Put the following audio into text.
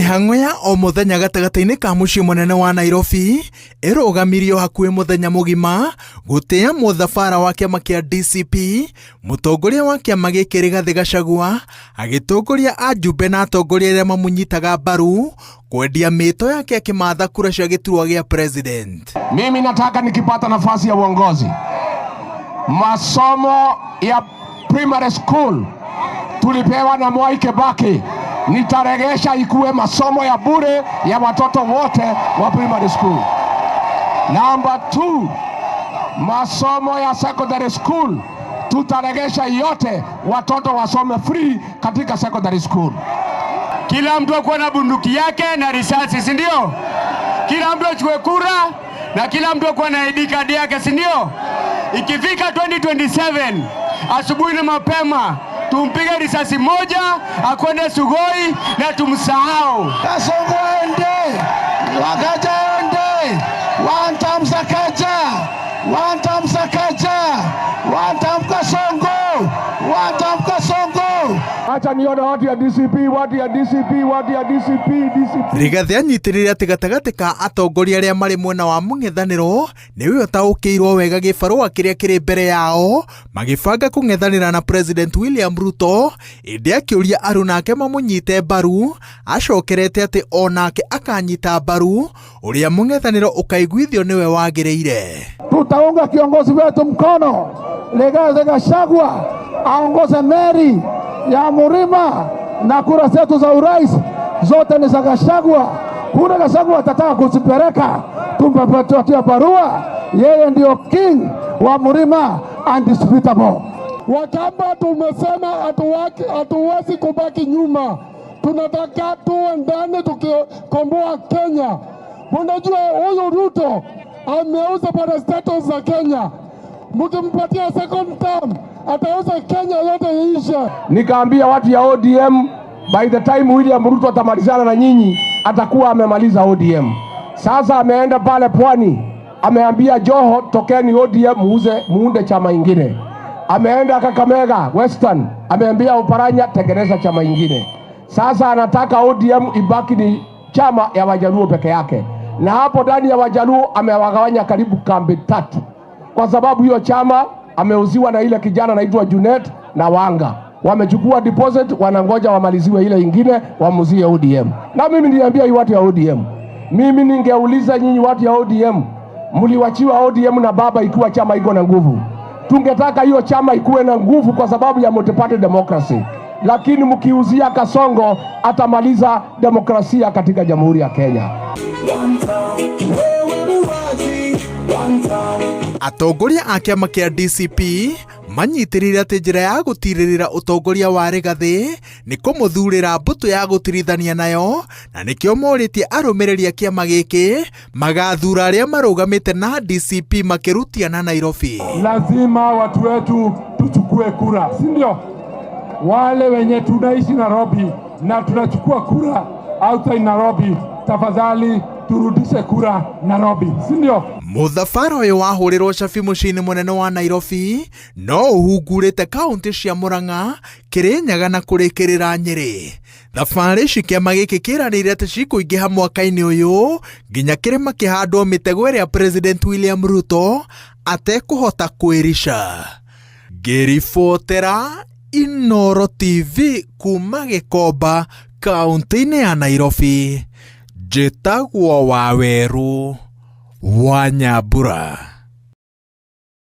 Mĩhang'o ya o mũthenya gatagata-inĩ ka mũciĩ mũnene wa Nairobi ĩrũgamirio hakuhĩ mũthenya mũgima gũtĩa mũthabara wa kĩama kĩa DCP, mũtongoria wa kĩama gĩkĩ Rigathĩ Gachagua agĩtongoria ajumbe na atongoria arĩa mamũnyitaga mbaru kwendia mĩto yake akĩmatha kura cia gĩturwa gĩa president. Mimi nataka nikipata nafasi ya uongozi, masomo ya primary school tulipewa na Mwai Kibaki, nitaregesha ikuwe masomo ya bure ya watoto wote wa primary school. Number 2, masomo ya secondary school tutaregesha yote, watoto wasome free katika secondary school. Kila mtu akuwe na bunduki yake na risasi, si ndio? Kila mtu achukue kura na kila mtu akuwe na ID card yake, si ndio? Ikifika 2027 asubuhi na mapema tumpige risasi moja akwende Sugoi na tumsahau. Kasongo ende, Wakaja ende, one time Sakaja, one time Sakaja, one time Kasongo, one time Kasongo. Acha nione watu ya DCP, watu ya DCP, watu ya DCP, DCP. Rigathĩ anyitirĩire atĩ gatagatĩ ka atongoria arĩa marĩ mwena wa mũng'ethanĩro nĩwe ũtaũkĩirwo wega gĩbarũa kĩrĩa kĩrĩ mbere yao magĩbanga kũng'ethanĩra na President William Ruto, ĩndĩ akĩũria arũ nake mamũnyite mbaru, acokerete atĩ onake akanyita mbaru ũrĩa mũng'ethanĩro ũkaiguithio nĩwe wagĩrĩire. Tutaunga kiongozi wetu mkono Rigathĩ Gachagua aongoze Meri ya Murima na kura zetu za urais zote ni za Gachagua. Kura Gachagua atataka kuzipeleka, tumpatie barua, yeye ndio king wa Murima, undisputable. Wakamba tumesema hatuwezi kubaki nyuma, tunataka tuwe ndani tukikomboa Kenya. Unajua huyu Ruto ameuza parastatus za Kenya, mkimpatia second term atauza Kenya yote iishe. Nikaambia watu ya ODM, by the time William Ruto atamalizana na nyinyi atakuwa amemaliza ODM. Sasa ameenda pale Pwani, ameambia Joho tokeni ODM muunde chama ingine. Ameenda Kakamega Western, ameambia Oparanya tengeneza chama ingine. Sasa anataka ODM ibaki ni chama ya Wajaluo peke yake, na hapo ndani ya Wajaluo amewagawanya karibu kambi 3, kwa sababu hiyo chama ameuziwa na ile kijana anaitwa Junet na Wanga. Wamechukua deposit, wanangoja wamaliziwe ile ingine wamuzie ODM. Na mimi niliambia hii watu ya ODM, mimi ningeuliza nyinyi watu ya ODM, mliwachiwa ODM na baba ikiwa chama iko na nguvu. Tungetaka hiyo chama ikuwe na nguvu kwa sababu ya multi-party democracy. Lakini mkiuzia Kasongo atamaliza demokrasia katika Jamhuri ya Kenya. Atongoria a kĩama kĩa DCP manyitirĩire atĩ njĩra ya gũtirĩrĩra ũtongoria wa Rigathĩ nĩ kũmũthurĩra mbũtũ ya gũtirithania nayo, na nĩkĩo morĩtie arũmĩrĩri a kĩama gĩkĩ magathura arĩa marũgamĩte na DCP makĩrutia na Nairobi. Lazima watu wetu tuchukue kura, si ndio? Wale wenye tunaishi Nairobi na tunachukua kura outside Nairobi, tafadhali turudishe kura Nairobi, si ndio? Mũthabara ũyũ wahũrĩrwo cabi mũciĩ-inĩ mũnene wa Nairobi no ũhungurĩte kaunti cia Murang'a, Kirinyaga na kũrĩkĩrĩra Nyeri. Thabarĩ ici kĩama gĩkĩ kĩranĩire atĩ cikũingĩha mwaka-inĩ ũyũ nginya kĩrĩma kĩhandwo mĩtego ĩrĩa President William Ruto atekũhota kwĩrica. Ngĩribotera Inooro TV kuma Gĩkomba, kaunti-inĩ ya Nairobi, njĩtagwo Waweru wa Nyambura.